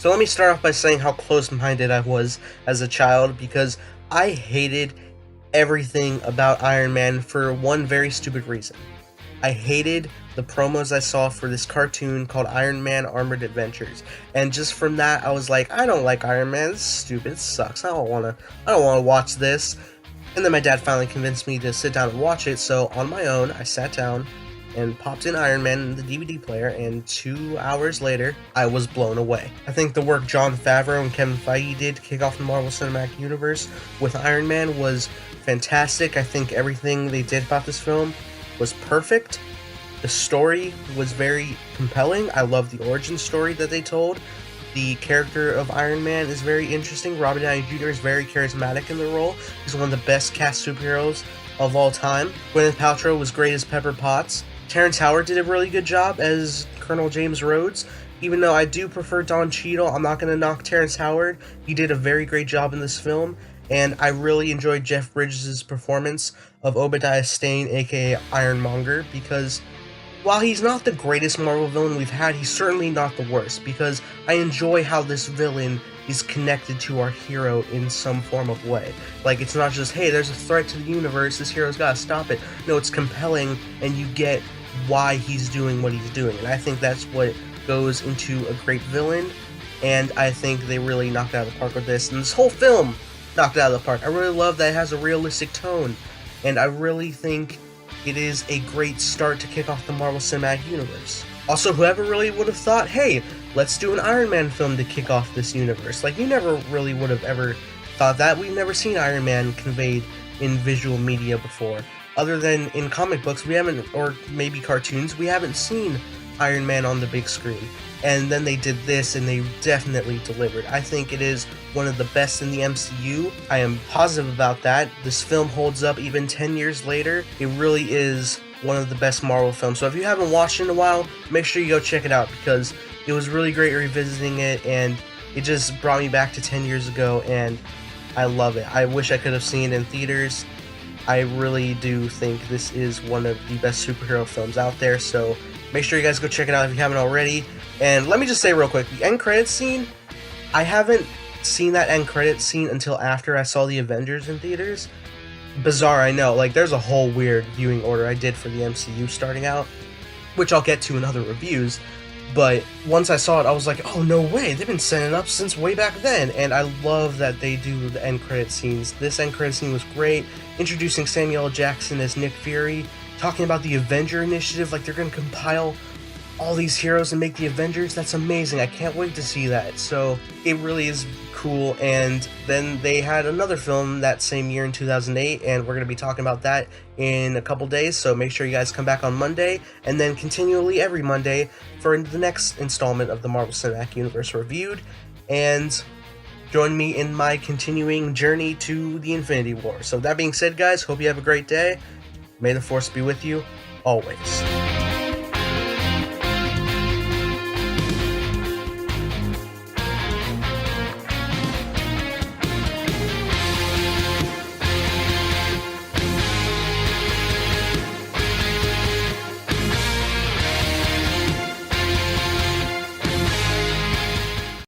So let me start off by saying how close-minded I was as a child, because I hated everything about Iron Man for one very stupid reason. I hated the promos I saw for this cartoon called Iron Man Armored Adventures, and just from that I was like, I don't like Iron Man, this is stupid, it sucks, I don't wanna watch this. And then my dad finally convinced me to sit down and watch it, so on my own I sat down and popped in Iron Man in the DVD player, and 2 hours later, I was blown away. I think the work Jon Favreau and Kevin Feige did to kick off the Marvel Cinematic Universe with Iron Man was fantastic. I think everything they did about this film was perfect. The story was very compelling. I love the origin story that they told. The character of Iron Man is very interesting. Robert Downey Jr. is very charismatic in the role. He's one of the best cast superheroes of all time. Gwyneth Paltrow was great as Pepper Potts. Terrence Howard did a really good job as Colonel James Rhodes. Even though I do prefer Don Cheadle, I'm not going to knock Terrence Howard. He did a very great job in this film, and I really enjoyed Jeff Bridges' performance of Obadiah Stane, aka Ironmonger, because while he's not the greatest Marvel villain we've had, he's certainly not the worst, because I enjoy how this villain is connected to our hero in some form of way. Like, it's not just, hey, there's a threat to the universe, this hero's gotta stop it. No, it's compelling, and you get why he's doing what he's doing, and I think that's what goes into a great villain, and I think they really knocked it out of the park with this, and this whole film knocked it out of the park. I really love that it has a realistic tone, and I really think it is a great start to kick off the Marvel Cinematic Universe. Also, whoever really would have thought, hey, let's do an Iron Man film to kick off this universe? Like, you never really would have ever thought that. We've never seen Iron Man conveyed in visual media before. Other than in comic books, we haven't, or maybe cartoons, we haven't seen Iron Man on the big screen. And then they did this, and they definitely delivered. I think it is one of the best in the MCU. I am positive about that. This film holds up even 10 years later. It really is one of the best Marvel films. So if you haven't watched it in a while, make sure you go check it out, because it was really great revisiting it, and it just brought me back to 10 years ago, and I love it. I wish I could have seen it in theaters. I really do think this is one of the best superhero films out there, so make sure you guys go check it out if you haven't already. And let me just say real quick, the end credits scene, I haven't seen that end credits scene until after I saw the Avengers in theaters. Bizarre, I know, like, there's a whole weird viewing order I did for the MCU starting out, which I'll get to in other reviews, but once I saw it, I was like, oh, no way, they've been setting it up since way back then, and I love that they do the end credit scenes. This end credit scene was great, introducing Samuel L. Jackson as Nick Fury, talking about the Avenger Initiative, like they're going to compile all these heroes and make the Avengers. That's amazing. I can't wait to see that. So it really is cool. And then they had another film that same year in 2008, and we're going to be talking about that in a couple days. So make sure you guys come back on Monday, and then continually every Monday for the next installment of the Marvel Cinematic Universe Reviewed, and join me in my continuing journey to the Infinity War. So that being said, guys, hope you have a great day. May the Force be with you always.